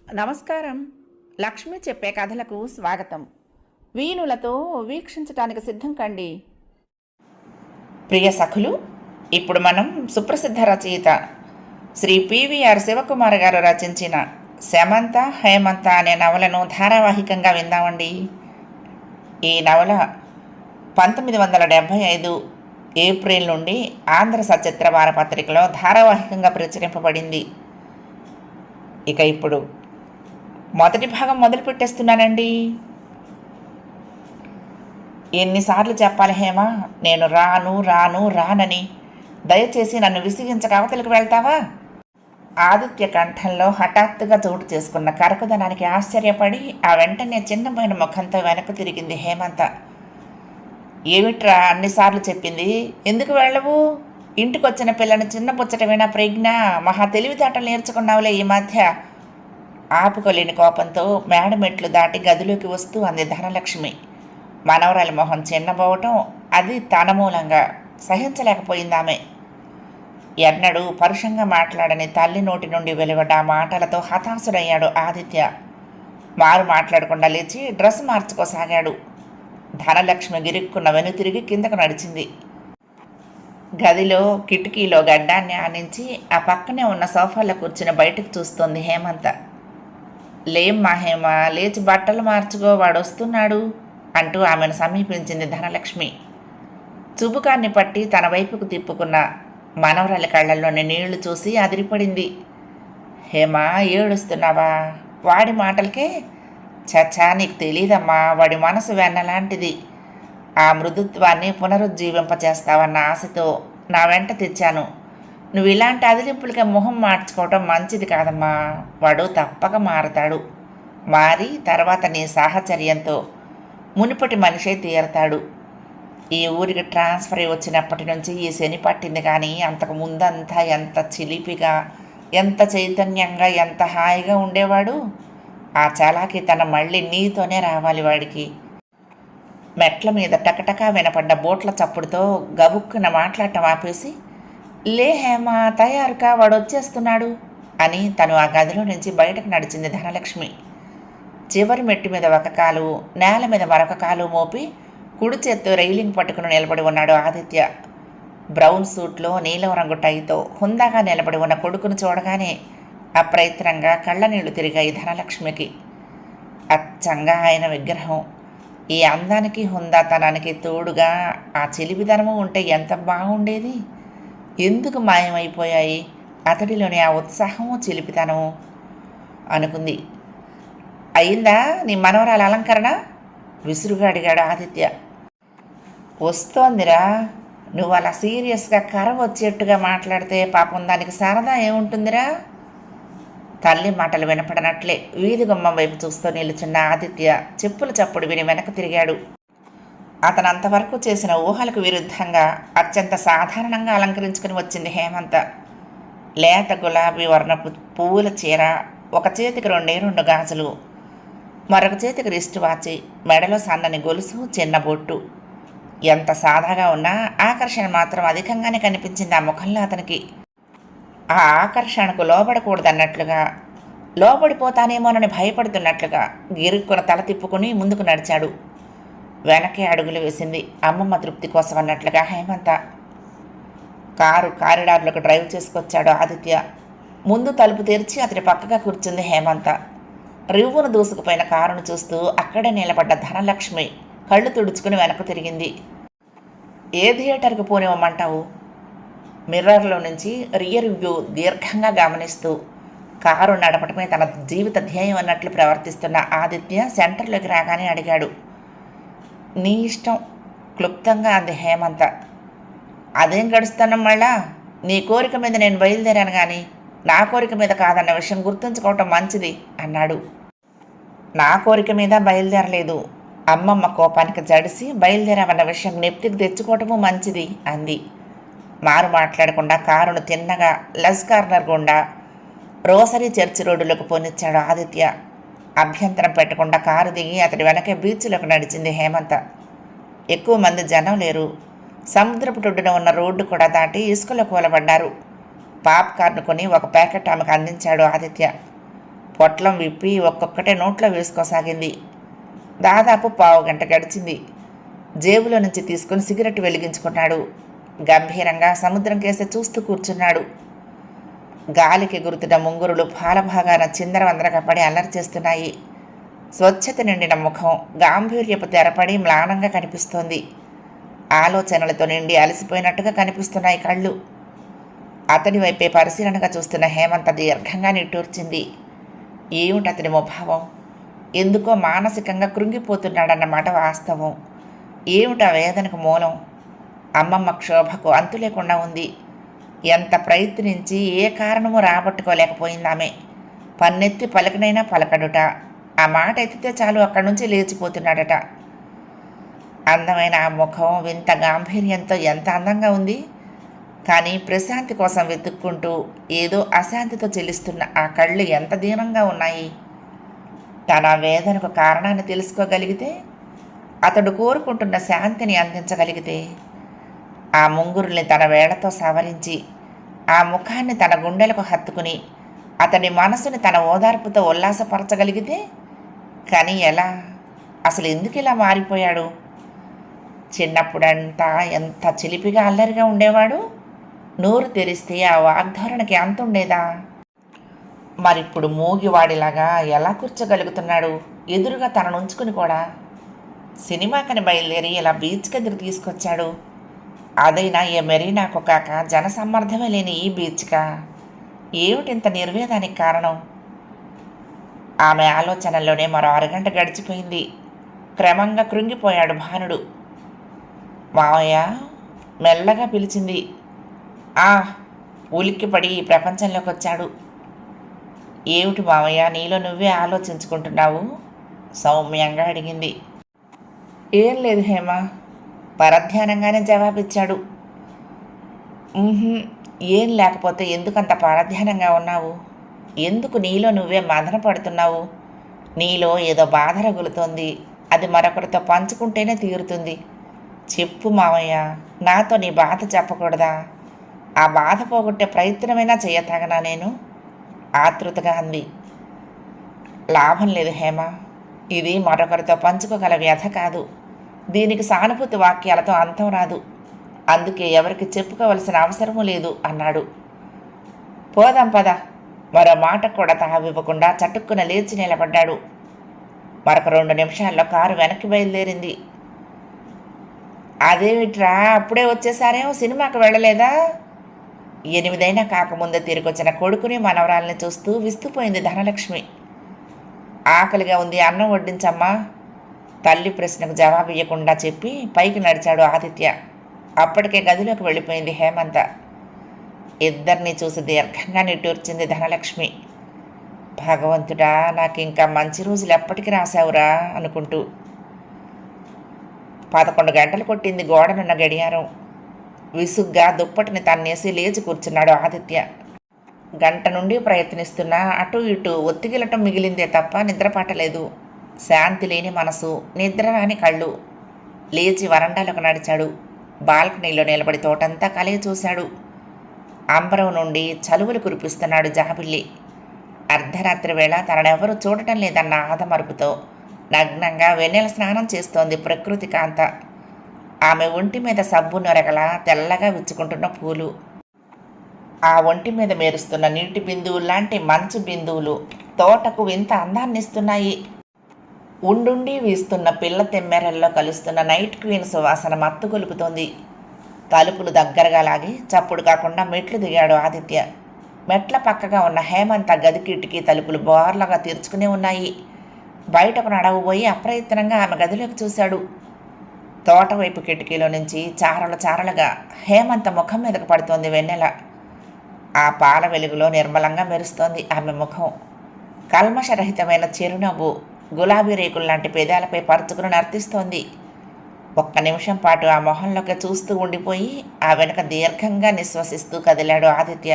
నమస్కారం. లక్ష్మి చెప్పే కథలకు స్వాగతం. వీణులతో వీక్షించటానికి సిద్ధం కండి. ప్రియ సఖులు, ఇప్పుడు మనం సుప్రసిద్ధ రచయిత శ్రీ పివిఆర్ శివకుమార్ గారు రచించిన శమంత హేమంత అనే నవలను ధారావాహికంగా విందామండి. ఈ నవల 1975 ఏప్రిల్ నుండి ఆంధ్ర సచిత్ర వారపత్రికలో ధారావాహికంగా ప్రచురింపబడింది. ఇక ఇప్పుడు మొదటి భాగం మొదలు పెట్టేస్తున్నానండి. ఎన్నిసార్లు చెప్పాలి హేమ, నేను రాను రాను రానని. దయచేసి నన్ను విసిగించక అవతలికి వెళ్తావా? ఆదిత్య కంఠంలో హఠాత్తుగా చోటు చేసుకున్న కరకుదనానికి ఆశ్చర్యపడి ఆ వెంటనే చిన్నమైన ముఖంతో వెనక్కు తిరిగింది హేమంత. ఏమిట్రా అన్నిసార్లు చెప్పింది? ఎందుకు వెళ్ళవు? ఇంటికొచ్చిన పిల్లని చిన్నపుచ్చటమేనా ప్రజ్ఞ? మహా తెలివితేటలు నేర్చుకున్నావులే ఈ మధ్య. ఆపుకోలేని కోపంతో మేడమెట్లు దాటి గదిలోకి వస్తూ అంది ధనలక్ష్మి. మనవరాలి మొహం చిన్నబోవటం అది తన మూలంగా సహించలేకపోయిందామె. ఎన్నడూ పరుషంగా మాట్లాడని తల్లి నోటి నుండి వెలువడ్డ మాటలతో హతాశుడయ్యాడు ఆదిత్య. మారు మాట్లాడకుండా లేచి డ్రెస్ మార్చుకోసాగాడు. ధనలక్ష్మి గిరుక్కున్న వెనుతిరిగి కిందకు నడిచింది. గదిలో కిటికీలో గడ్డాన్ని ఆనించి ఆ పక్కనే ఉన్న సోఫాలో కూర్చుని బయటకు చూస్తోంది హేమంత. లేమ్మా హేమ, లేచి బట్టలు మార్చుకో, వాడు వస్తున్నాడు అంటూ ఆమెను సమీపించింది ధనలక్ష్మి. చుబుకాన్ని పట్టి తన వైపుకు తిప్పుకున్న మనవరాలి కళ్ళల్లోని నీళ్లు చూసి అదిరిపడింది. హేమ, ఏడుస్తున్నావా? వాడి మాటలకే? చచ్చా, నీకు తెలీదమ్మా, వాడి మనసు వెన్నలాంటిది. ఆ మృదుత్వాన్ని పునరుజ్జీవింపచేస్తావన్న ఆశతో నా వెంట తెచ్చాను. నువ్వు ఇలాంటి అదిలింపులకి మొహం మార్చుకోవటం మంచిది కాదమ్మా. వాడు తప్పక మారతాడు. మారి తర్వాత నీ సాహచర్యంతో మునుపటి మనిషే తీరతాడు. ఈ ఊరికి ట్రాన్స్ఫర్ అయి వచ్చినప్పటి నుంచి ఈ శని పట్టింది, కానీ అంతకు ముందంతా ఎంత చిలిపిగా, ఎంత చైతన్యంగా, ఎంత హాయిగా ఉండేవాడు. ఆ చలాకి తన మళ్ళీ నీతోనే రావాలి వాడికి. మెట్ల మీద టకటకా వినపడ్డ బోట్ల చప్పుడుతో గబుక్కున మాట్లాడటం ఆపేసి, లే హేమ, తయారుగా, వాడు వచ్చేస్తున్నాడు అని తను ఆ గదిలో నుంచి బయటకు నడిచింది ధనలక్ష్మి. చివరి మెట్టు మీద ఒక కాలు, నేల మీద మరొక కాలు మోపి కుడి చేత్తో రైలింగ్ పట్టుకుని నిలబడి ఉన్నాడు ఆదిత్య. బ్రౌన్ సూట్లో నీలం రంగు టైతో హుందాగా నిలబడి ఉన్న కొడుకును చూడగానే అప్రయత్నంగా కళ్ళ నీళ్లు తిరిగాయి ధనలక్ష్మికి. అచ్చంగా ఆయన విగ్రహం. ఈ అందానికి హుందాతనానికి తోడుగా ఆ చిలిపిదనము ఉంటే ఎంత బాగుండేది. ఎందుకు మాయమైపోయాయి అతడిలోని ఆ ఉత్సాహము, చిలిపితనము అనుకుంది. అయిందా నీ మనవరాల అలంకరణ? విసురుగా అడిగాడు ఆదిత్య. వస్తోందిరా. నువ్వు అలా సీరియస్గా కర వచ్చేట్టుగా మాట్లాడితే పాపం దానికి సరదా ఏముంటుందిరా? తల్లి మాటలు వినపడనట్లే వీధి గుమ్మం వైపు చూస్తూ నిలుచున్న ఆదిత్య చెప్పుల చప్పుడు విని వెనక్కి తిరిగాడు. అతను అంతవరకు చేసిన ఊహలకు విరుద్ధంగా అత్యంత సాధారణంగా అలంకరించుకుని వచ్చింది హేమంత. లేత గులాబీ వర్ణపు పువ్వుల చీర, ఒక చేతికి 2 గాజులు, మరొక చేతికి రిస్ట్ వాచి, మెడలో సన్నని గొలుసు, చిన్న బొట్టు. ఎంత సాదాగా ఉన్నా ఆకర్షణ మాత్రం అధికంగానే కనిపించింది ఆ ముఖంలో అతనికి. ఆ ఆకర్షణకు లోబడకూడదన్నట్లుగా, లోబడిపోతానేమోనని భయపడుతున్నట్లుగా గిరుక్కున తల తిప్పుకుని ముందుకు నడిచాడు. వెనకే అడుగులు వేసింది అమ్మమ్మ తృప్తి కోసం అన్నట్లుగా హేమంత. కారు కారిడార్లోకి డ్రైవ్ చేసుకొచ్చాడు ఆదిత్య. ముందు తలుపు తెరిచి అతని పక్కగా కూర్చుంది హేమంత. రివ్వును దూసుకుపోయిన కారును చూస్తూ అక్కడే నిలబడ్డ ధనలక్ష్మి కళ్ళు తుడుచుకుని వెనక్కు తిరిగింది. ఏ థియేటర్కి పోనివ్వమంటావు? మిర్రర్లో నుంచి రియర్ వ్యూ దీర్ఘంగా గమనిస్తూ కారు నడపటమే తన జీవిత ధ్యేయం అన్నట్లు ప్రవర్తిస్తున్న ఆదిత్య సెంటర్లోకి రాగానే అడిగాడు. నీ ఇష్టం, క్లుప్తంగా అంది హేమంత. అదేం గడుస్తున్నాం మళ్ళా? నీ కోరిక మీద నేను బయలుదేరాను, కానీ నా కోరిక మీద కాదన్న విషయం గుర్తుంచుకోవటం మంచిది అన్నాడు. నా కోరిక మీద బయలుదేరలేదు. అమ్మమ్మ కోపానికి జడిసి బయలుదేరామన్న విషయం నెప్తికి తెచ్చుకోవటము మంచిది అంది. మారు మాట్లాడకుండా కారును తిన్నగా లజ్ కార్నర్ గుండా రోసరీ చర్చి రోడ్డులోకి పోనిచ్చాడు ఆదిత్య. అభ్యంతరం పెట్టకుండా కారు దిగి అతడి వెనకే బీచ్లోకి నడిచింది హేమంత. ఎక్కువ మంది జనం లేరు. సముద్రపు ఒడ్డున ఉన్న రోడ్డు కూడా దాటి ఇసుకలో కూలబడ్డారు. పాప్కార్న్ కొని ఒక ప్యాకెట్ ఆమెకు అందించాడు ఆదిత్య. పొట్లం విప్పి ఒక్కొక్కటే నోట్లో వేసుకోసాగింది. దాదాపు పావుగంట గడిచింది. జేబులో నుంచి తీసుకుని సిగరెట్ వెలిగించుకున్నాడు. గంభీరంగా సముద్రం కేసి చూస్తూ కూర్చున్నాడు. గాలికి గుర్తున్న ముంగురులు పాలభాగాన చిందరవందరగా పడి అల్లరి చేస్తున్నాయి. స్వచ్ఛత నిండిన ముఖం గాంభీర్యపు తెరపడి మ్లానంగా కనిపిస్తోంది. ఆలోచనలతో నిండి అలసిపోయినట్టుగా కనిపిస్తున్నాయి కళ్ళు. అతని వైపే పరిశీలనగా చూస్తున్న హేమంత్ దీర్ఘంగా నిట్టూర్చింది. ఏమిటి అతని ముభావం? ఎందుకో మానసికంగా కృంగిపోతున్నాడన్నమాట వాస్తవం. ఏమిటా వేదనకు మూలం? అమ్మమ్మ క్షోభకు అంతు లేకుండా ఉంది. ఎంత ప్రయత్నించి ఏ కారణమూ రాబట్టుకోలేకపోయిందామె. పన్నెత్తి పలకనైనా పలకడుట. ఆ మాట ఎత్తితే చాలు అక్కడి నుంచి లేచిపోతున్నాడట. అందమైన ఆ ముఖం వింత గాంభీర్యంతో ఎంత అందంగా ఉంది. కానీ ప్రశాంతి కోసం వెతుక్కుంటూ ఏదో అశాంతితో చెల్లిస్తున్న ఆ కళ్ళు ఎంత దీనంగా ఉన్నాయి. తన వేదనకు కారణాన్ని తెలుసుకోగలిగితే, అతడు కోరుకుంటున్న శాంతిని అందించగలిగితే, ఆ ముంగురుల్ని తన వేళ్లతో సవరించి ఆ ముఖాన్ని తన గుండెలకు హత్తుకుని అతడి మనసుని తన ఓదార్పుతో ఉల్లాసపరచగలిగితే, కానీ ఎలా? అసలు ఎందుకు ఇలా మారిపోయాడు? చిన్నప్పుడంతా ఎంత చిలిపిగా అల్లరిగా ఉండేవాడు. నోరు తెరిస్తే ఆ వాగ్ధోరణికి అంతుండేదా? మరిప్పుడు మూగివాడిలాగా ఎలా కూర్చోగలుగుతున్నాడు? ఎదురుగా తననుంచుకుని కూడా. సినిమాకని బయలుదేరి ఇలా బీచ్కి ఎదురు తీసుకొచ్చాడు. అదైనా ఏ మెరీనాకు కాక జనసమ్మర్ధమే లేని ఈ బీచ్కా? ఏమిటింత నిర్వేదానికి కారణం? ఆమె ఆలోచనల్లోనే మరో అరగంట గడిచిపోయింది. క్రమంగా కృంగిపోయాడు భానుడు. మావయ్య మెల్లగా పిలిచింది. ఉలిక్కిపడి ఈ ప్రపంచంలోకి వచ్చాడు. ఏమిటి మావయ్య, నీలో నువ్వే ఆలోచించుకుంటున్నావు? సౌమ్యంగా అడిగింది. ఏం లేదు హేమ, పరధ్యానంగానే జవాబిచ్చాడు. ఏం లేకపోతే ఎందుకంత పరధ్యానంగా ఉన్నావు? ఎందుకు నీలో నువ్వే మదన పడుతున్నావు? నీలో ఏదో బాధ రగులుతోంది. అది మరొకరితో పంచుకుంటేనే తీరుతుంది. చెప్పు మావయ్య, నాతో నీ బాధ చెప్పకూడదా? ఆ బాధ పోగొట్టే ప్రయత్నమైనా చేయతగనా నేను? ఆతృతగా అంది. లాభం లేదు హేమ, ఇది మరొకరితో పంచుకోగల వ్యధ కాదు. దీనికి సానుభూతి వాక్యాలతో అంతం రాదు. అందుకే ఎవరికి చెప్పుకోవలసిన అవసరమూ లేదు అన్నాడు. పోదాం పద. మరో మాట కూడా తావివ్వకుండా చటుక్కున లేచి నిలబడ్డాడు. మరొక 2 నిమిషాల్లో కారు వెనక్కి బయలుదేరింది. అదేమిట్రా, అప్పుడే వచ్చేసారేమో, సినిమాకి వెళ్ళలేదా? 8 అయినా కాకముందే తిరిగొచ్చిన కొడుకుని మనవరాల్ని చూస్తూ విస్తుపోయింది ధనలక్ష్మి. ఆకలిగా ఉంది, అన్నం వడ్డించమ్మా. తల్లి ప్రశ్నకు జవాబు ఇవ్వకుండా చెప్పి పైకి నడిచాడు ఆదిత్య. అప్పటికే గదిలోకి వెళ్ళిపోయింది హేమంత. ఇద్దరిని చూసి దీర్ఘంగా నిట్టూర్చింది ధనలక్ష్మి. భగవంతుడా, నాకు ఇంకా మంచి రోజులు ఎప్పటికి రాశావురా అనుకుంటూ. 11 గంటలు కొట్టింది గోడనున్న గడియారం. విసుగ్గా దుప్పటిని తన్నేసి లేచి కూర్చున్నాడు ఆదిత్య. గంట నుండి ప్రయత్నిస్తున్నా అటు ఇటు ఒత్తిగిలటం మిగిలిందే తప్ప నిద్రపట్టలేదు. శాంతి లేని మనసు, నిద్ర రాని కళ్ళు. లేచి వరండాలకు నడిచాడు. బాల్కనీలో నిలబడి తోటంతా కలిగి చూశాడు. అంబరం నుండి చలువలు కురిపిస్తున్నాడు జాబిల్లి. అర్ధరాత్రి వేళ తననెవరూ చూడటం లేదన్న ఆదమరుపుతో నగ్నంగా వెన్నెల స్నానం చేస్తోంది ప్రకృతి కాంత. ఆమె ఒంటి మీద సబ్బు నొరగలా తెల్లగా విచ్చుకుంటున్న పూలు, ఆ ఒంటి మీద మెరుస్తున్న నీటి బిందువుల్లాంటి మంచు బిందువులు తోటకు వింత అందాన్నిస్తున్నాయి. ఉండుండి వీస్తున్న పిల్ల తెమ్మెరల్లో కలుస్తున్న నైట్ క్వీన్ సువాసన మత్తు గొలుపుతోంది. తలుపులు దగ్గరగా లాగి చప్పుడు కాకుండా మెట్లు దిగాడు ఆదిత్య. మెట్ల పక్కగా ఉన్న హేమంత గది కిటికీ తలుపులు బోర్లగా తీర్చుకునే ఉన్నాయి. బయటకు నడవబోయి అప్రయత్నంగా ఆమె గదిలోకి చూశాడు. తోట వైపు కిటికీలో నుంచి చారలుగా హేమంత ముఖం మీదకు పడుతోంది వెన్నెల. ఆ పాల వెలుగులో నిర్మలంగా మెరుస్తోంది ఆమె ముఖం. కల్మషరహితమైన చిరునవ్వు గులాబీ రేకుల్లాంటి పెదాలపై పరుచుకుని నర్తిస్తోంది. ఒక్క నిమిషం పాటు ఆ మొహంలోకి చూస్తూ ఉండిపోయి ఆ వెనుక దీర్ఘంగా నిశ్వసిస్తూ కదిలాడు ఆదిత్య.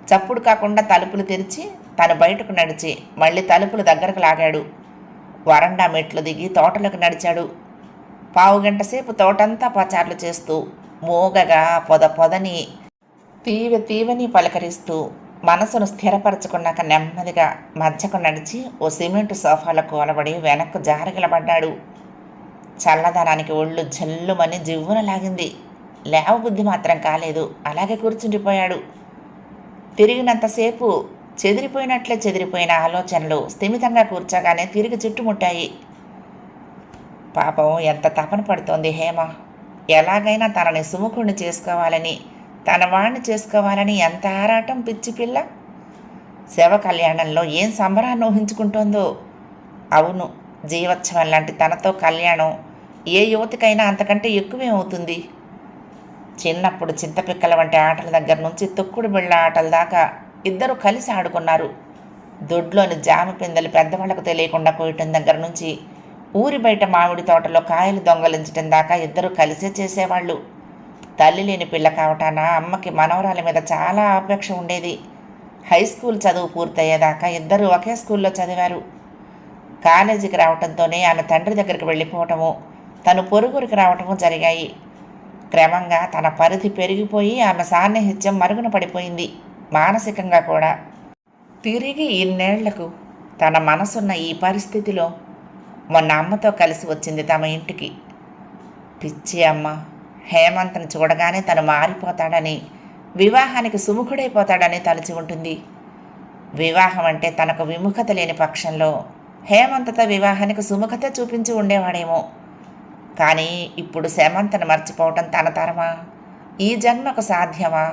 చప్పుడు కాకుండా తలుపులు తెరిచి తను బయటకు నడిచి మళ్ళీ తలుపులు దగ్గరకు లాగాడు. వరండా మెట్లు దిగి తోటలోకి నడిచాడు. 15 గంట సేపు తోటంతా పచార్లు చేస్తూ మోగగా పొదని తీవని పలకరిస్తూ మనసును స్థిరపరచుకున్నాక నెమ్మదిగా మధ్యకు నడిచి ఓ సిమెంటు సోఫాలో కూలబడి వెనక్కు జారగిలబడ్డాడు. చల్లదనానికి ఒళ్ళు జల్లుమని జివ్వున లాగింది. లేవబుద్ధి మాత్రం కాలేదు. అలాగే కూర్చుండిపోయాడు. తిరిగినంతసేపు చెదిరిపోయిన ఆలోచనలు స్థిమితంగా కూర్చోగానే తిరిగి చుట్టుముట్టాయి. పాపం ఎంత తపన పడుతోంది హేమ. ఎలాగైనా తనని సుముఖుణ్ణి చేసుకోవాలని, తన వాణ్ణి చేసుకోవాలని ఎంత ఆరాటం పిచ్చి పిల్ల. శవ కళ్యాణంలో ఏం సంబరాన్ని ఊహించుకుంటోందో. అవును, జీవోత్సవం లాంటి తనతో కళ్యాణం ఏ యువతికైనా అంతకంటే ఎక్కువే అవుతుంది. చిన్నప్పుడు చింతపిక్కల వంటి ఆటల దగ్గర నుంచి తొక్కుడు బిళ్ళ ఆటల దాకా ఇద్దరు కలిసి ఆడుకున్నారు. దొడ్లోని జామ పిందెలు పెద్దవాళ్లకు తెలియకుండా కోయటం దగ్గర నుంచి ఊరి బయట మామిడి తోటలో కాయలు దొంగలించటం దాకా ఇద్దరు కలిసే చేసేవాళ్ళు. తల్లి లేని పిల్ల కావటాన అమ్మకి మనవరాల మీద చాలా ఆపేక్ష ఉండేది. హై స్కూల్ చదువు పూర్తయ్యేదాకా ఇద్దరు ఒకే స్కూల్లో చదివారు. కాలేజీకి రావడంతోనే ఆమె తండ్రి దగ్గరికి వెళ్ళిపోవటము, తను పొరుగురికి రావటము జరిగాయి. క్రమంగా తన పరిధి పెరిగిపోయి ఆమె సాన్నిహిత్యం మరుగున పడిపోయింది, మానసికంగా కూడా. తిరిగి ఇన్నేళ్లకు తన మనసున్న ఈ పరిస్థితిలో మొన్న అమ్మతో కలిసి వచ్చింది తమ ఇంటికి. పిచ్చి అమ్మ. హేమంత్ని చూడగానే తను మారిపోతాడని, వివాహానికి సుముఖుడైపోతాడని తలచి ఉంటుంది. వివాహం అంటే తనకు విముఖత లేని పక్షంలో హేమంతతో వివాహానికి సుముఖత చూపించి ఉండేవాడేమో. కానీ ఇప్పుడు హేమంతను మర్చిపోవటం తన తరమా? ఈ జన్మకు సాధ్యమా?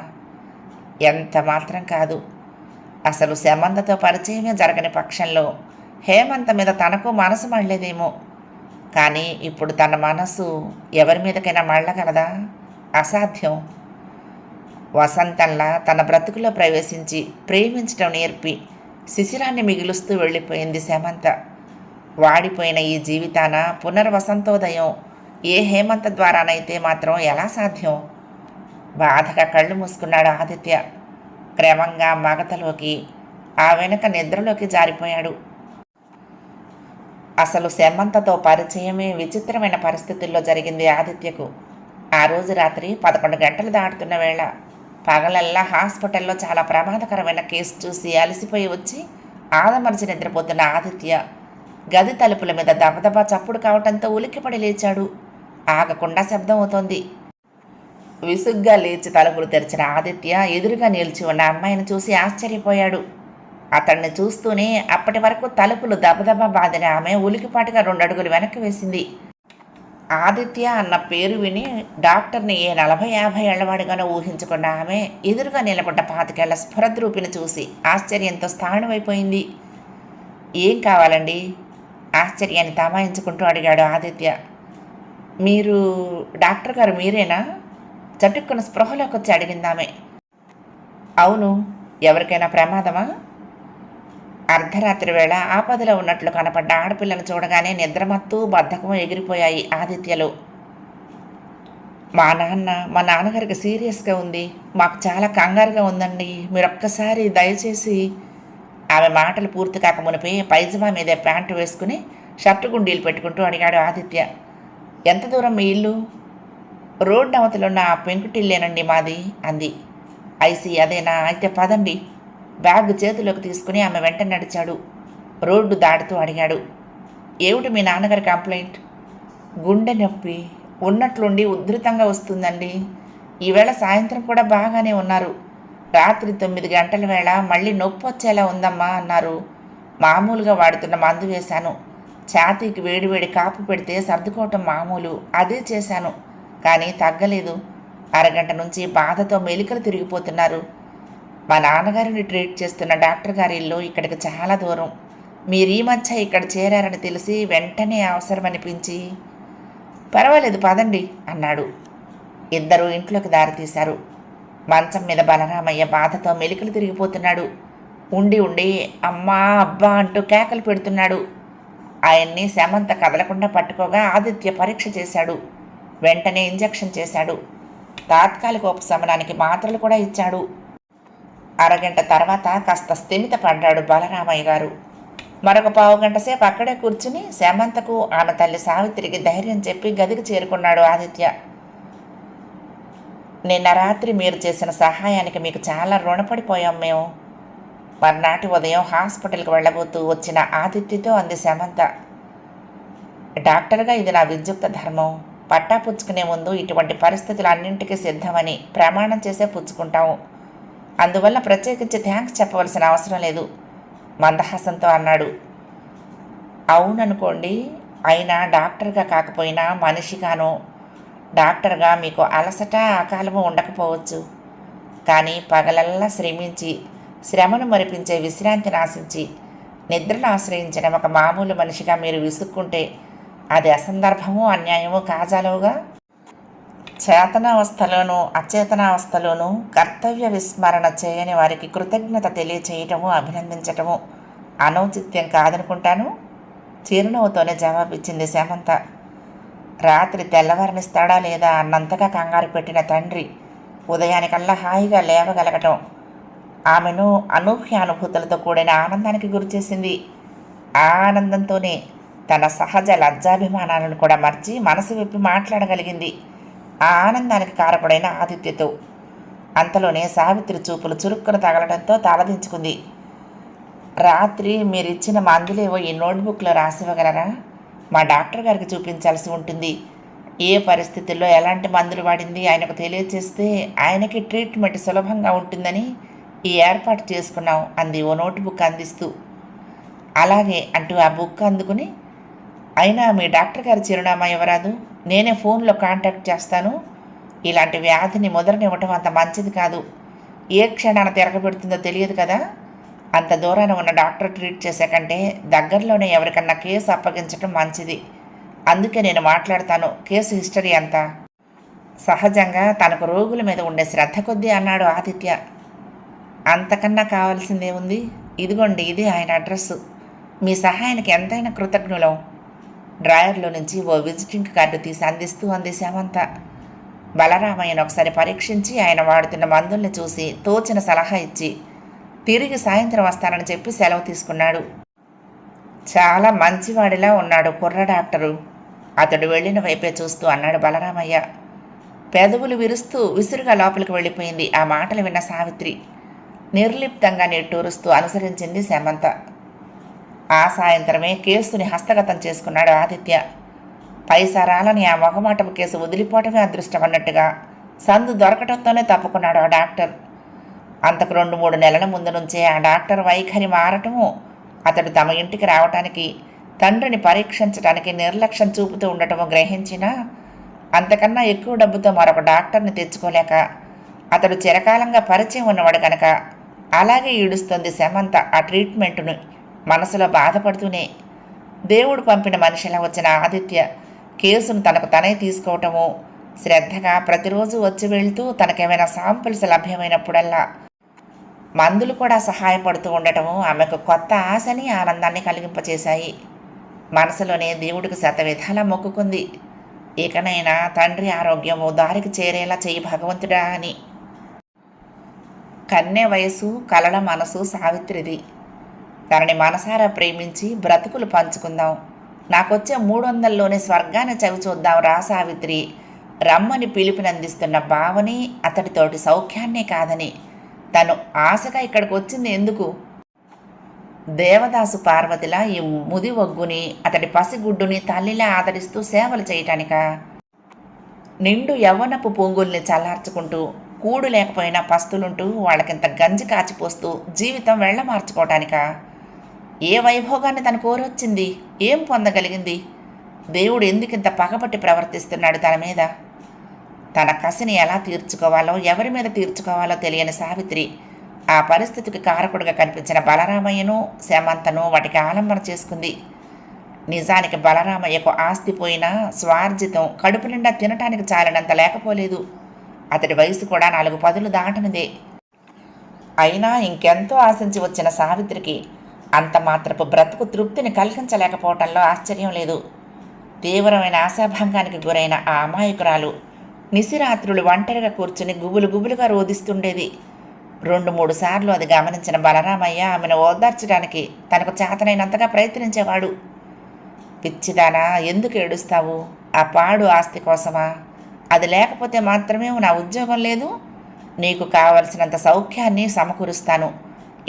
ఎంత మాత్రం కాదు. అసలు హేమంతతో పరిచయమే జరగని పక్షంలో హేమంత మీద తనకు మనసు మళ్ళేదేమో. కానీ ఇప్పుడు తన మనసు ఎవరి మీదకైనా మళ్ళగలదా? అసాధ్యం. వసంతంలా తన బ్రతుకులో ప్రవేశించి ప్రేమించటం నేర్పి శిశిరాన్ని మిగులుస్తూ వెళ్ళిపోయింది హేమంత. వాడిపోయిన ఈ జీవితాన పునర్వసంతోదయం ఏ హేమంత ద్వారానైతే మాత్రం ఎలా సాధ్యం? బాధగా కళ్ళు మూసుకున్నాడు ఆదిత్య. క్రమంగా మగతలోకి, ఆ వెనుక నిద్రలోకి జారిపోయాడు. అసలు హేమంతతో పరిచయమే విచిత్రమైన పరిస్థితుల్లో జరిగింది ఆదిత్యకు. ఆ రోజు రాత్రి 11 గంటలు దాటుతున్న వేళ, పగలల్లా హాస్పిటల్లో చాలా ప్రమాదకరమైన కేసు చూసి అలసిపోయి వచ్చి ఆదమరిచి నిద్రపోతున్న ఆదిత్య గది తలుపుల మీద దబదబా చప్పుడు కావటంతో ఉలిక్కిపడి లేచాడు. ఆగకుండా శబ్దం అవుతోంది. విసుగ్గా లేచి తలుపులు తెరిచిన ఆదిత్య ఎదురుగా నిలిచి ఉన్న అమ్మాయిని చూసి ఆశ్చర్యపోయాడు. అతన్ని చూస్తూనే అప్పటి వరకు తలుపులు దబదబా బాదిన ఆమె ఉలికిపాటుగా 2 అడుగులు వెనక్కి వేసింది. ఆదిత్య అన్న పేరు విని డాక్టర్ని ఏ 40-50 ఏళ్లవాడిగానో ఊహించుకున్న ఆమె ఎదురుగా నిలబడ్డ 25 ఏళ్ల స్ఫురద్రూపిని చూసి ఆశ్చర్యంతో స్థాణువైపోయింది. ఏం కావాలండి? ఆశ్చర్యాన్ని తమాయించుకుంటూ అడిగాడు ఆదిత్య. మీరు డాక్టర్ గారు మీరేనా? చటుక్కున స్పృహలోకి వచ్చి అడిగిందామె. అవును. ఎవరికైనా ప్రమాదమా? అర్ధరాత్రి వేళ ఆపదలో ఉన్నట్లు కనపడ్డ ఆడపిల్లను చూడగానే నిద్రమత్తు బద్ధకము ఎగిరిపోయాయి ఆదిత్యలో. మా నాన్నగారికి సీరియస్గా ఉంది. మాకు చాలా కంగారుగా ఉందండి. మీరొక్కసారి దయచేసి. ఆమె మాటలు పూర్తి కాక మునిపి పైజమా మీదే ప్యాంటు వేసుకుని షర్టు గుండీలు పెట్టుకుంటూ అడిగాడు ఆదిత్య. ఎంత దూరం మీ ఇల్లు? రోడ్డు అవతలున్న ఆ పెంకుటిల్లేనండి మాది అంది. ఐసి అదేనా? అయితే పదండి. బ్యాగ్ చేతిలోకి తీసుకుని ఆమె వెంట నడిచాడు. రోడ్డు దాటుతూ అడిగాడు. ఏమిటి మీ నాన్నగారి కంప్లైంట్? గుండె నొప్పి ఉన్నట్లుండి ఉధృతంగా వస్తుందండి. ఈవేళ సాయంత్రం కూడా బాగానే ఉన్నారు. రాత్రి 9 గంటల వేళ మళ్ళీ నొప్పి వచ్చేలా ఉందమ్మా అన్నారు. మామూలుగా వాడుతున్న మందు వేశాను. ఛాతీకి వేడివేడి కాపు పెడితే సర్దుకోవటం మామూలు, అదే చేశాను. కానీ తగ్గలేదు. అరగంట నుంచి బాధతో మెలికలు తిరిగిపోతున్నారు. మా నాన్నగారిని ట్రీట్ చేస్తున్న డాక్టర్ గారి ఇల్లు ఇక్కడికి చాలా దూరం. మీరు ఈ మధ్య ఇక్కడ చేరారని తెలిసి వెంటనే అవసరమనిపించి. పర్వాలేదు పదండి అన్నాడు. ఇద్దరూ ఇంట్లోకి దారితీశారు. మంచం మీద బలరామయ్య బాధతో మెలికలు తిరిగిపోతున్నాడు. ఉండి ఉండి అమ్మా అబ్బా అంటూ కేకలు పెడుతున్నాడు. ఆయన్ని శమంత కదలకుండా పట్టుకోగా ఆదిత్య పరీక్ష చేశాడు. వెంటనే ఇంజెక్షన్ చేశాడు. తాత్కాలిక ఉపశమనానికి మాత్రలు కూడా ఇచ్చాడు. అరగంట తర్వాత కాస్త స్థిమిత పడ్డాడు బలరామయ్య గారు. మరొక 15 గంట సేపు అక్కడే కూర్చుని శమంతకు ఆమె తల్లి సావిత్రికి ధైర్యం చెప్పి గదికి చేరుకున్నాడు ఆదిత్య. నిన్న రాత్రి మీరు చేసిన సహాయానికి మీకు చాలా రుణపడిపోయాం మేము. మర్నాటి ఉదయం హాస్పిటల్కి వెళ్ళబోతూ వచ్చిన ఆదిత్యతో అంది సమంత. డాక్టర్గా ఇది నా విద్యుక్త ధర్మం. పట్టా పుచ్చుకునే ముందు ఇటువంటి పరిస్థితులు అన్నింటికీ సిద్ధమని ప్రమాణం చేసే పుచ్చుకుంటాము. అందువల్ల ప్రత్యేకించి థ్యాంక్స్ చెప్పవలసిన అవసరం లేదు మందహాసంతో అన్నాడు. అవుననుకోండి, అయినా డాక్టర్గా కాకపోయినా మనిషిగానో. డాక్టర్గా మీకు అలసట అకాలము ఉండకపోవచ్చు, కానీ పగలల్లా శ్రమించి శ్రమను మరిపించే విశ్రాంతిని ఆశించి నిద్రను ఆశ్రయించిన ఒక మామూలు మనిషిగా మీరు విసుక్కుంటే అది అసందర్భము అన్యాయము కాజాలుగా. చేతనావస్థలోనూ అచేతనావస్థలోనూ కర్తవ్య విస్మరణ చేయని వారికి కృతజ్ఞత తెలియచేయటము అభినందించటము అనౌచిత్యం కాదనుకుంటాను చిరునవ్వుతోనే జవాబిచ్చింది సమంత. రాత్రి తెల్లవారనిస్తాడా లేదా అన్నంతగా కంగారు పెట్టిన తండ్రి ఉదయానికల్లా హాయిగా లేవగలగటం ఆమెను అనూహ్య అనుభూతులతో కూడిన ఆనందానికి గురిచేసింది. ఆ ఆనందంతోనే తన సహజ లజ్జాభిమానాలను కూడా మర్చి మనసు విప్పి మాట్లాడగలిగింది ఆ ఆనందానికి కారకుడైన ఆదిత్యతో. అంతలోనే సావిత్రి చూపులు చురుక్కున తగలడంతో తలదించుకుంది. రాత్రి మీరిచ్చిన మందులేవో ఈ నోట్బుక్లో రాసివ్వగలరా? మా డాక్టర్ గారికి చూపించాల్సి ఉంటుంది. ఏ పరిస్థితుల్లో ఎలాంటి మందులు వాడింది ఆయనకు తెలియచేస్తే ఆయనకి ట్రీట్మెంట్ సులభంగా ఉంటుందని ఈ ఏర్పాటు చేసుకున్నాం అంది ఓ నోట్బుక్ అందిస్తూ. అలాగే అంటూ ఆ బుక్ అందుకుని, అయినా మీ డాక్టర్ గారి చిరునామా ఇవ్వరాదు, నేనే ఫోన్లో కాంటాక్ట్ చేస్తాను. ఇలాంటి వ్యాధిని ముదరనివ్వటం అంత మంచిది కాదు. ఏ క్షణాన తిరగబెడుతుందో తెలియదు కదా. అంత దూరాన ఉన్న డాక్టర్ ట్రీట్ చేసే కంటే దగ్గరలోనే ఎవరికన్నా కేసు అప్పగించటం మంచిది. అందుకే నేను మాట్లాడతాను. కేసు హిస్టరీ అంతా. సహజంగా తనకు రోగుల మీద ఉండే శ్రద్ధ కొద్దీ అన్నాడు ఆదిత్య. అంతకన్నా కావాల్సిందే ఉంది. ఇదిగోండి, ఇది ఆయన అడ్రస్సు. మీ సహాయానికి ఎంతైనా కృతజ్ఞులం. డ్రాయర్లో నుంచి ఓ విజిటింగ్ కార్డు తీసి అందిస్తూ అంది సమంత. బలరామయ్యను ఒకసారి పరీక్షించి ఆయన వాడుతున్న మందుల్ని చూసి తోచిన సలహా ఇచ్చి తిరిగి సాయంత్రం వస్తానని చెప్పి సెలవు తీసుకున్నాడు. చాలా మంచివాడిలా ఉన్నాడు కుర్ర డాక్టరు. అతడు వెళ్ళిన వైపే చూస్తూ అన్నాడు బలరామయ్య. పెదవులు విరుస్తూ విసురుగా లోపలికి వెళ్ళిపోయింది ఆ మాటలు విన్న సావిత్రి. నిర్లిప్తంగా నిట్టూరుస్తూ అనుసరించింది సమంత. ఆ సాయంత్రమే కేసుని హస్తగతం చేసుకున్నాడు ఆదిత్య. పైసరాలని ఆ మొగమాటపు కేసు వదిలిపోవటమే అదృష్టం అన్నట్టుగా సందు దొరకటంతోనే తప్పుకున్నాడు ఆ డాక్టర్. అంతకు 2-3 నెలల ముందు నుంచే ఆ డాక్టర్ వైఖరి మారటము, అతడు తమ ఇంటికి రావటానికి తండ్రిని పరీక్షించడానికి నిర్లక్ష్యం చూపుతూ ఉండటము గ్రహించినా అంతకన్నా ఎక్కువ డబ్బుతో మరొక డాక్టర్ని తెచ్చుకోలేక అతడు చిరకాలంగా పరిచయం ఉన్నవాడు కనుక అలాగే ఈడుస్తుంది సమంత ఆ ట్రీట్మెంటును మనసులో బాధపడుతూనే. దేవుడు పంపిన మనిషిలా వచ్చిన ఆదిత్య కేసును తనకు తనే తీసుకోవటము, శ్రద్ధగా ప్రతిరోజు వచ్చి వెళ్తూ తనకేమైనా శాంపిల్స్ లభ్యమైనప్పుడల్లా మందులు కూడా సహాయపడుతూ ఉండటము ఆమెకు కొత్త ఆశని ఆనందాన్ని కలిగింపచేశాయి. మనసులోనే దేవుడికి శతవిధాలా మొక్కుకుంది. ఇకనైనా తండ్రి ఆరోగ్యము దారికి చేరేలా చెయ్యి భగవంతుడా అని. కన్నె వయసు కలల మనసు సావిత్రిది. తనని మనసారా ప్రేమించి బ్రతుకులు పంచుకుందాం, నాకొచ్చే 300లోనే స్వర్గాన్ని చవి చూద్దాం రా సావిత్రి రమ్మని పిలుపునందిస్తున్న భావని అతడితోటి సౌఖ్యాన్నే కాదని తను ఆశగా ఇక్కడికి వచ్చింది ఎందుకు? దేవదాసు పార్వతిలా ఈ ముది ఒగ్గుని అతడి పసిగుడ్డుని తల్లిలా ఆదరిస్తూ సేవలు చేయటానికా? నిండు యవ్వనపు పొంగుల్ని చల్లార్చుకుంటూ కూడు లేకపోయినా పస్తులుంటూ వాళ్ళకింత గంజి కాచిపోస్తూ జీవితం వెళ్ళమార్చుకోవటానికా? ఏ వైభోగాన్ని తను కోరొచ్చింది? ఏం పొందగలిగింది? దేవుడు ఎందుకింత పగబట్టి ప్రవర్తిస్తున్నాడు తన మీద? తన కసిని ఎలా తీర్చుకోవాలో ఎవరి మీద తీర్చుకోవాలో తెలియని సావిత్రి ఆ పరిస్థితికి కారకుడిగా కనిపించిన బలరామయ్యను సమంతను వాటికి ఆలంబన చేసుకుంది. నిజానికి బలరామయ్యకు ఆస్తి పోయినా స్వార్జితం కడుపు నిండా తినటానికి చాలినంత లేకపోలేదు. అతడి వయసు కూడా 4 పదులు దాటనిదే. అయినా ఇంకెంతో ఆశించి వచ్చిన సావిత్రికి అంత మాత్రపు బ్రతుకు తృప్తిని కలిగించలేకపోవటంలో ఆశ్చర్యం లేదు. తీవ్రమైన ఆశాభంగానికి గురైన ఆ అమాయకురాలు నిశిరాత్రులు ఒంటరిగా కూర్చుని గుబులు గుబులుగా రోధిస్తుండేది. 2-3 సార్లు అది గమనించిన బలరామయ్య ఆమెను ఓదార్చడానికి తనకు చేతనైనంతగా ప్రయత్నించేవాడు. పిచ్చిదానా, ఎందుకు ఏడుస్తావు? ఆ పాడు ఆస్తి కోసమా? అది లేకపోతే మాత్రమే నా ఉద్యోగం లేదు. నీకు కావలసినంత సౌఖ్యాన్ని సమకూరుస్తాను.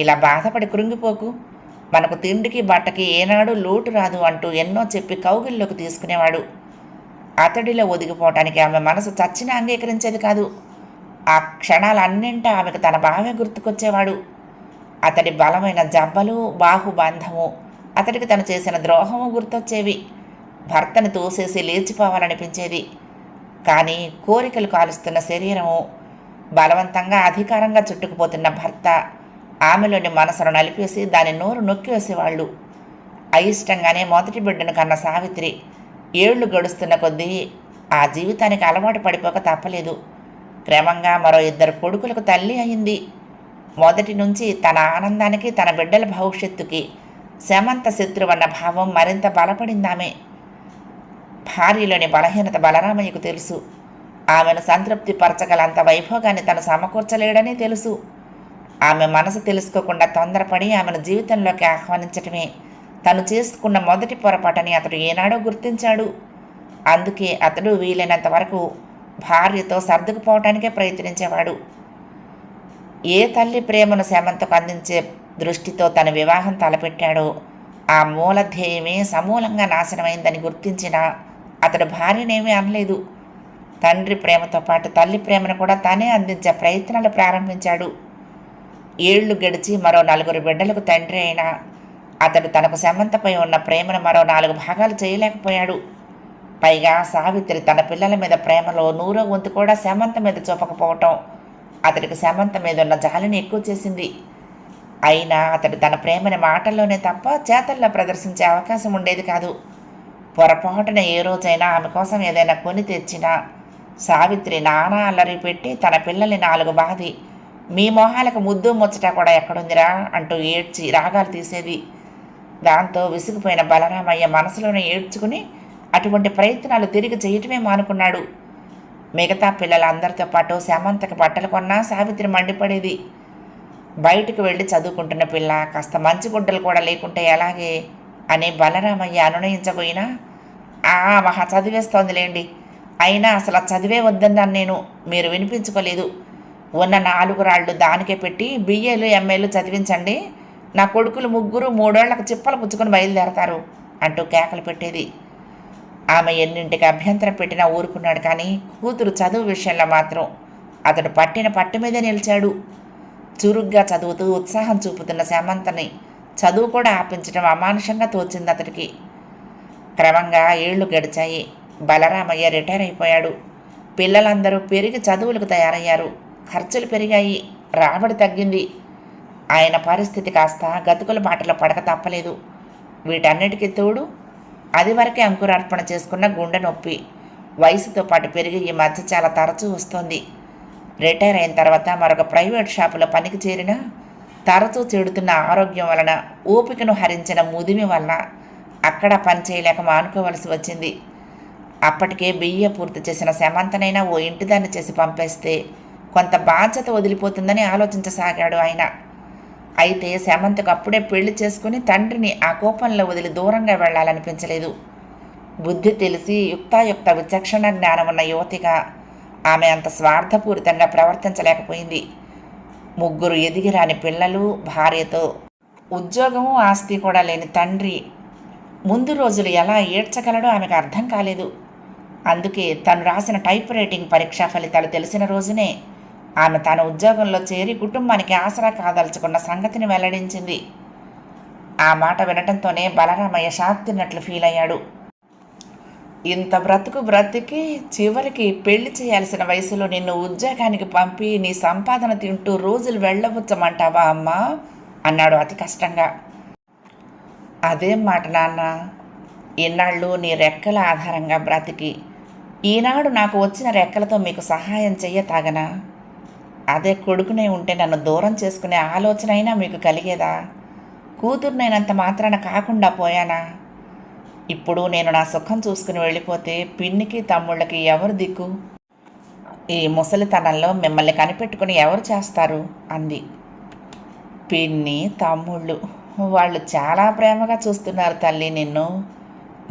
ఇలా బాధపడి కృంగిపోకు, మనకు తిండికి బట్టకి ఏనాడు లోటు రాదు అంటూ ఎన్నో చెప్పి కౌగిల్లోకి తీసుకునేవాడు. అతడిలో ఒదిగిపోవటానికి ఆమె మనసు చచ్చినా అంగీకరించేది కాదు. ఆ క్షణాలన్నింటా ఆమెకు తన బావే గుర్తుకొచ్చేవాడు. అతడి బలమైన జబ్బలు, బాహుబంధము, అతడికి తను చేసిన ద్రోహము గుర్తొచ్చేవి. భర్తను తోసేసి లేచిపోవాలనిపించేది. కానీ కోరికలు కాలుస్తున్న శరీరము, బలవంతంగా అధికారంగా చుట్టుకుపోతున్న భర్త ఆమెలోని మనసును నలిపేసి దాని నోరు నొక్కివేసేవాళ్ళు. అయిష్టంగానే మొదటి బిడ్డను కన్న సావిత్రి ఏళ్లు గడుస్తున్న కొద్దీ ఆ జీవితానికి అలవాటు పడిపోక తప్పలేదు. క్రమంగా మరో 2 కొడుకులకు తల్లి అయింది. మొదటి నుంచి తన ఆనందానికి, తన బిడ్డల భవిష్యత్తుకి శమంత శత్రువన్న భావం మరింత బలపడిందామె. భార్యలోని బలహీనత బలరామయ్యకు తెలుసు. ఆమెను సంతృప్తి పరచగలంత వైభోగాన్ని తను సమకూర్చలేడని తెలుసు. ఆమె మనసు తెలుసుకోకుండా తొందరపడి ఆమెను జీవితంలోకి ఆహ్వానించటమే తను చేసుకున్న మొదటి పొరపాటని అతడు ఏనాడో గుర్తించాడు. అందుకే అతడు వీలైనంత వరకు భార్యతో సర్దుకుపోవటానికే ప్రయత్నించేవాడు. ఏ తల్లి ప్రేమను శమంతకు అందించే దృష్టితో తన వివాహం తలపెట్టాడో ఆ మూల ధ్యేయమే సమూలంగా నాశనమైందని గుర్తించిన అతడు భార్యనేమీ అనలేదు. తండ్రి ప్రేమతో పాటు తల్లి ప్రేమను కూడా తనే అందించే ప్రయత్నాలు ప్రారంభించాడు. ఏళ్లు గడిచి మరో 4 బిడ్డలకు తండ్రి అయినా అతడు తనకు శమంతపై ఉన్న ప్రేమను మరో 4 భాగాలు చేయలేకపోయాడు. పైగా సావిత్రి తన పిల్లల మీద ప్రేమలో 100వ వంతు కూడా శమంత మీద చూపకపోవటం అతడికి శమంత మీద ఉన్న జాలిని ఎక్కువ చేసింది. అయినా అతడు తన ప్రేమని మాటల్లోనే తప్ప చేతల్లో ప్రదర్శించే అవకాశం ఉండేది కాదు. పొరపాటున ఏ రోజైనా ఆమె కోసం ఏదైనా కొని తెచ్చినా సావిత్రి నానా అల్లరి పెట్టి తన పిల్లల్ని 4 బాది, మీ మొహాలకు ముద్దు ముచ్చట కూడా ఎక్కడుందిరా అంటూ ఏడ్చి రాగాలు తీసేది. దాంతో విసిగిపోయిన బలరామయ్య మనసులోనే ఏడ్చుకుని అటువంటి ప్రయత్నాలు తిరిగి చేయటమే మానుకున్నాడు. మిగతా పిల్లలందరితో పాటు శమంతకి బట్టలు కొన్నా సావిత్రి మండిపడేది. బయటకు వెళ్ళి చదువుకుంటున్న పిల్ల కాస్త మంచి గుడ్డలు కూడా లేకుంటే ఎలాగే అని బలరామయ్య అనునయించబోయినా, మహా చదివేస్తోందిలేండి, అయినా అసలు చదివే వద్దన్నాను నేను, మీరు వినిపించుకోలేదు, ఉన్న 4 రాళ్ళు దానికే పెట్టి బిఏలు ఎంఏలు చదివించండి, నా కొడుకులు 3 3 చిప్పలు పుచ్చుకొని బయలుదేరతారు అంటూ కేకలు పెట్టేది. ఆమె ఎన్నింటికి అభ్యంతరం పెట్టినా ఊరుకున్నాడు. కానీ కూతురు చదువు విషయంలో మాత్రం అతడు పట్టిన పట్టు మీదే నిలిచాడు. చురుగ్గా చదువుతూ ఉత్సాహం చూపుతున్న శమంతని చదువు కూడా ఆపించడం అమానుషంగా తోచింది అతడికి. క్రమంగా ఏళ్లు గడిచాయి. బలరామయ్య రిటైర్ అయిపోయాడు. పిల్లలందరూ పెరిగి చదువులకు తయారయ్యారు. ఖర్చులు పెరిగాయి, రాబడి తగ్గింది. ఆయన పరిస్థితి కాస్త గతుకుల బాటలో పడక తప్పలేదు. వీటన్నిటికీ తోడు అది వరకే అంకురార్పణ చేసుకున్న గుండె నొప్పి వయసుతో పాటు పెరిగి ఈ మధ్య చాలా తరచూ వస్తోంది. రిటైర్ అయిన తర్వాత మరొక ప్రైవేట్ షాపులో పనికి చేరినా తరచూ చెడుతున్న ఆరోగ్యం వలన, ఓపికను హరించిన ముదిమి వలన అక్కడ పని చేయలేక మానుకోవలసి వచ్చింది. అప్పటికే బిఏ పూర్తి చేసిన శమంతనైనా ఓ ఇంటిదాన్ని చేసి పంపేస్తే కొంత బాధ్యత వదిలిపోతుందని ఆలోచించసాగాడు ఆయన. అయితే శమంతకు అప్పుడే పెళ్లి చేసుకుని తండ్రిని ఆ కోపంలో వదిలి దూరంగా వెళ్లాలనిపించలేదు. బుద్ధి తెలిసి యుక్తాయుక్త విచక్షణ జ్ఞానం ఉన్న యువతిగా ఆమె అంత స్వార్థపూరితంగా ప్రవర్తించలేకపోయింది. 3 ఎదిగిరాని పిల్లలు, భార్యతో ఉద్యోగము ఆస్తి కూడా లేని తండ్రి ముందు రోజులు ఎలా ఏడ్చగలడో ఆమెకు అర్థం కాలేదు. అందుకే తను రాసిన టైప్ రైటింగ్ పరీక్షా ఫలితాలు తెలిసిన రోజునే ఆమె తన ఉద్యోగంలో చేరి కుటుంబానికి ఆసరా కాదలుచుకున్న సంగతిని వెల్లడించింది. ఆ మాట వినటంతోనే బలరామయ్య షాక్ తిన్నట్లు ఫీల్ అయ్యాడు. ఇంత బ్రతికి చివరికి పెళ్లి చేయాల్సిన వయసులో నిన్ను ఉద్యోగానికి పంపి నీ సంపాదన తింటూ రోజులు వెళ్ళబుచ్చమంటావా అమ్మా అన్నాడు అతి కష్టంగా. అదేం మాట నాన్న, ఇన్నాళ్ళు నీ రెక్కల ఆధారంగా బ్రతికి ఈనాడు నాకు వచ్చిన రెక్కలతో మీకు సహాయం చెయ్యతాగనా? అదే కొడుకునే ఉంటే నన్ను దూరం చేసుకునే ఆలోచన అయినా మీకు కలిగేదా? కూతుర్నైనంత మాత్రాన కాకుండా పోయానా? ఇప్పుడు నేను నా సుఖం చూసుకుని వెళ్ళిపోతే పిన్నికి తమ్ముళ్ళకి ఎవరు దిక్కు? ఈ ముసలితనంలో మిమ్మల్ని కనిపెట్టుకుని ఎవరు చేస్తారు అంది. పిన్ని తమ్ముళ్ళు వాళ్ళు చాలా ప్రేమగా చూస్తున్నారు తల్లి నిన్ను.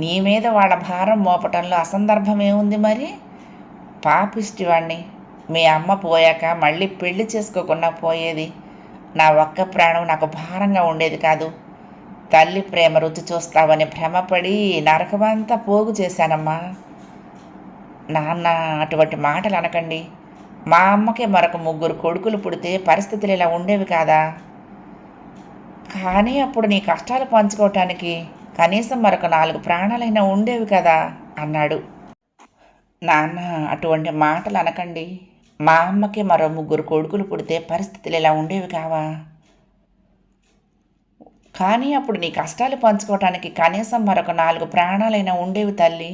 నీ మీద వాళ్ళ భారం మోపటంలో అసందర్భమేముంది మరి? పాపిష్టివాణ్ణి, మీ అమ్మ పోయాక మళ్ళీ పెళ్లి చేసుకోకుండా పోయేది. నా ఒక్క ప్రాణం నాకు భారంగా ఉండేది కాదు. తల్లి ప్రేమ రుచి చూస్తావని భ్రమపడి నరకమంతా పోగు చేశానమ్మా. నాన్న, అటువంటి మాటలు అనకండి. మా అమ్మకే మరొక 3 కొడుకులు పుడితే పరిస్థితులు ఇలా ఉండేవి కాదా? కానీ అప్పుడు నీ కష్టాలు పంచుకోవటానికి కనీసం మరొక 4 ప్రాణాలైనా ఉండేవి కదా అన్నాడు. నాన్న, అటువంటి మాటలు అనకండి. మా అమ్మకి మరో 3 కొడుకులు పుడితే పరిస్థితులు ఇలా ఉండేవి కావా? కానీ అప్పుడు నీ కష్టాలు పంచుకోవటానికి కనీసం మరొక 4 ప్రాణాలైనా ఉండేవి తల్లి.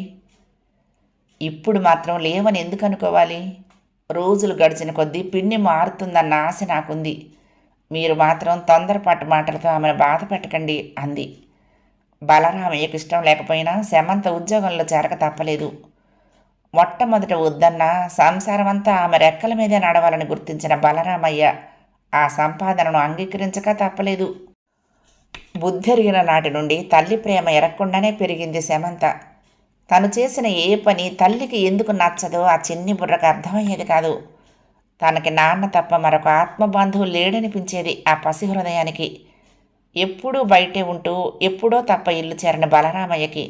ఇప్పుడు మాత్రం లేవని ఎందుకు అనుకోవాలి? రోజులు గడిచిన కొద్దీ పిన్ని మారుతుందన్న ఆశ నాకుంది. మీరు మాత్రం తొందరపాటు మాటలతో ఆమెను బాధ పెట్టకండి అంది. బలరామయ్యకు ఇష్టం లేకపోయినా సమంత ఉద్యోగంలో చేరక తప్పలేదు. మొట్టమొదట వద్దన్న సంసారం అంతా ఆమె రెక్కల మీదే నడవాలని గుర్తించిన బలరామయ్య ఆ సంపాదనను అంగీకరించక తప్పలేదు. బుద్ధెరిగిన నాటి నుండి తల్లి ప్రేమ ఎరగకుండానే పెరిగింది సమంత. తను చేసిన ఏ పని తల్లికి ఎందుకు నచ్చదో ఆ చిన్ని బుర్రకు అర్థమయ్యేది కాదు. తనకి నాన్న తప్ప మరొక ఆత్మబంధువు లేడనిపించేది ఆ పసి హృదయానికి. ఎప్పుడూ బయటే ఉంటూ ఎప్పుడో తప్ప ఇల్లు చేరని బలరామయ్యకి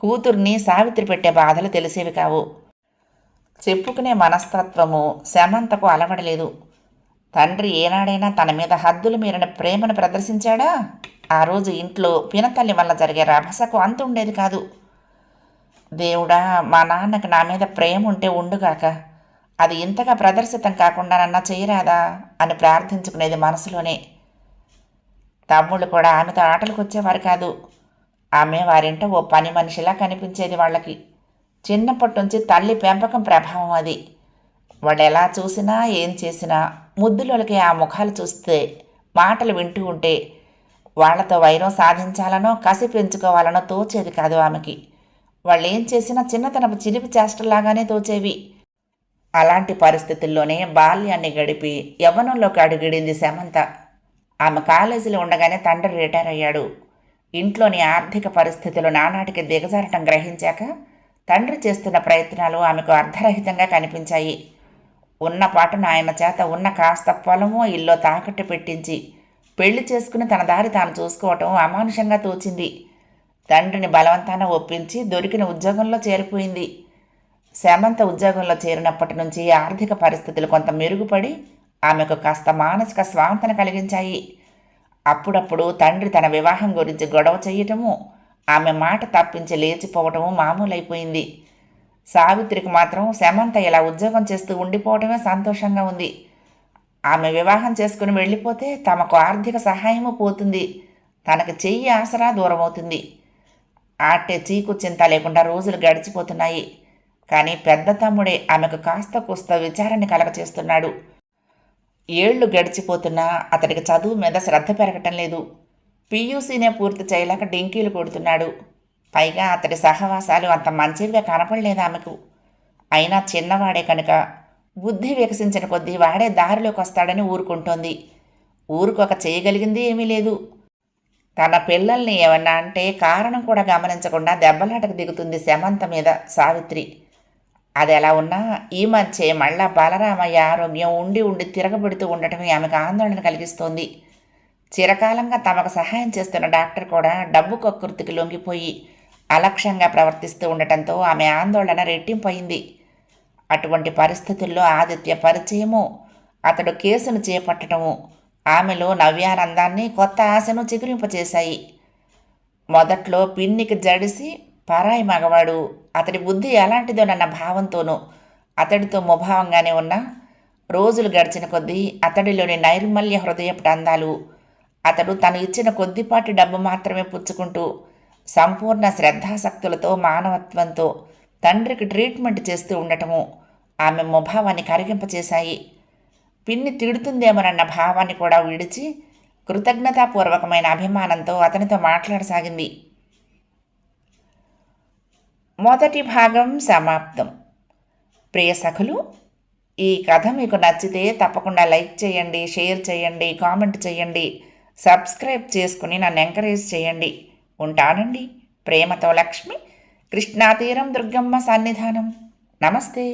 కూతుర్ని సావిత్రి పెట్టే బాధలు తెలిసేవి కావు. చెప్పుకునే మనస్తత్వము సమంతకు అలవడలేదు. తండ్రి ఏనాడైనా తన మీద హద్దులు మీరిన ప్రేమను ప్రదర్శించాడా? ఆ రోజు ఇంట్లో పినతల్లి వల్ల జరిగే రభసకు అంతు ఉండేది కాదు. దేవుడా, మా నాన్నకి నా మీద ప్రేమ ఉంటే ఉండుగాక, అది ఇంతగా ప్రదర్శితం కాకుండానన్నా చేయరాదా అని ప్రార్థించుకునేది మనసులోనే. తమ్ముళ్ళు కూడా ఆమెతో ఆటలకు వచ్చేవారు కాదు. ఆమె వారింట ఓ పని మనిషిలా కనిపించేది వాళ్ళకి. చిన్నప్పటి నుంచి తల్లి పెంపకం ప్రభావం అది. వాళ్ళు ఎలా చూసినా ఏం చేసినా ముద్దులోకి ఆ ముఖాలు చూస్తే, మాటలు వింటూ ఉంటే వాళ్లతో వైరం సాధించాలనో కసి పెంచుకోవాలనో తోచేది కాదు ఆమెకి. వాళ్ళు ఏం చేసినా చిన్నతనపు చిలిపి చేష్టలాగానే తోచేవి. అలాంటి పరిస్థితుల్లోనే బాల్యాన్ని గడిపి యవ్వనంలోకి అడుగిడింది సమంత. ఆమె కాలేజీలో ఉండగానే తండ్రి రిటైర్ అయ్యాడు. ఇంట్లోని ఆర్థిక పరిస్థితులు నానాటికి దిగజారటం గ్రహించాక తండ్రి చేస్తున్న ప్రయత్నాలు ఆమెకు అర్ధరహితంగా కనిపించాయి. ఉన్నపాటున ఆయన చేత ఉన్న కాస్త పొలమో ఇల్లో తాకట్టు పెట్టించి పెళ్లి చేసుకుని తన దారి తాను చూసుకోవటం అమానుషంగా తోచింది. తండ్రిని బలవంతాన ఒప్పించి దొరికిన ఉద్యోగంలో చేరిపోయింది. సమంత ఉద్యోగంలో చేరినప్పటి నుంచి ఆర్థిక పరిస్థితులు కొంత మెరుగుపడి ఆమెకు కాస్త మానసిక స్వాంతన కలిగించాయి. అప్పుడప్పుడు తండ్రి తన వివాహం గురించి గొడవ చేయటము, ఆమె మాట తప్పించి లేచిపోవటము మామూలైపోయింది. సావిత్రికి మాత్రం సమంత ఇలా ఉద్యోగం చేస్తూ ఉండిపోవటమే సంతోషంగా ఉంది. ఆమె వివాహం చేసుకుని వెళ్ళిపోతే తమకు ఆర్థిక సహాయము పోతుంది, తనకు చెయ్యి ఆసరా దూరమవుతుంది. ఆటే చీకు చింత లేకుండా రోజులు గడిచిపోతున్నాయి. కానీ పెద్ద తమ్ముడే ఆమెకు కాస్త కూస్త విచారాన్ని కలగచేస్తున్నాడు. ఏళ్లు గడిచిపోతున్నా అతడికి చదువు మీద శ్రద్ధ పెరగటం లేదు. పీయూసీనే పూర్తి చేయలేక డింకీలు కొడుతున్నాడు. పైగా అతడి సహవాసాలు అంత మంచివిగా కనపడలేదు ఆమెకు. అయినా చిన్నవాడే కనుక బుద్ధి వికసించిన కొద్దీ వాడే దారిలోకి వస్తాడని ఊరుకుంటోంది. ఊరుకొక చేయగలిగింది ఏమీ లేదు. తన పిల్లల్ని ఏమన్నా అంటే కారణం కూడా గమనించకుండా దెబ్బలాటకు దిగుతుంది సమంత మీద సావిత్రి. అది ఎలా ఉన్నా ఈ మధ్య మళ్ళా బలరామయ్య ఆరోగ్యం ఉండి ఉండి తిరగబెడుతూ ఉండటమే ఆమెకు ఆందోళన కలిగిస్తోంది. చిరకాలంగా తమకు సహాయం చేస్తున్న డాక్టర్ కూడా డబ్బు కక్కుర్తికి లొంగిపోయి అలక్ష్యంగా ప్రవర్తిస్తూ ఉండటంతో ఆమె ఆందోళన రెట్టింపయింది. అటువంటి పరిస్థితుల్లో ఆదిత్య పరిచయము, అతడు కేసును చేపట్టడము ఆమెలో నవ్యానందాన్ని, కొత్త ఆశను చిగురింపచేశాయి. మొదట్లో పిన్నికి జడిసి పరాయి మగవాడు, అతడి బుద్ధి ఎలాంటిదోనన్న భావంతోనూ అతడితో ముభావంగానే ఉన్న రోజులు గడిచిన కొద్దీ అతడిలోని నైర్మల్య హృదయపు అందాలు, అతడు తను ఇచ్చిన కొద్దిపాటి డబ్బు మాత్రమే పుచ్చుకుంటూ సంపూర్ణ శ్రద్ధాశక్తులతో మానవత్వంతో తండ్రికి ట్రీట్మెంట్ చేస్తూ ఉండటము ఆమె ముభావాన్ని కరిగింపచేశాయి. పిన్ని తిడుతుందేమోనన్న భావాన్ని కూడా విడిచి కృతజ్ఞతాపూర్వకమైన అభిమానంతో అతనితో మాట్లాడసాగింది. మొదటి భాగం సమాప్తం. ప్రియ సఖులు, ఈ కథ మీకు నచ్చితే తప్పకుండా లైక్ చేయండి, షేర్ చేయండి, కామెంట్ చేయండి, సబ్స్క్రైబ్ చేసుకుని నన్ను ఎంకరేజ్ చేయండి. ఉంటానండి. ప్రేమతో లక్ష్మి, కృష్ణాతీరం దుర్గమ్మ సన్నిధానం. నమస్తే.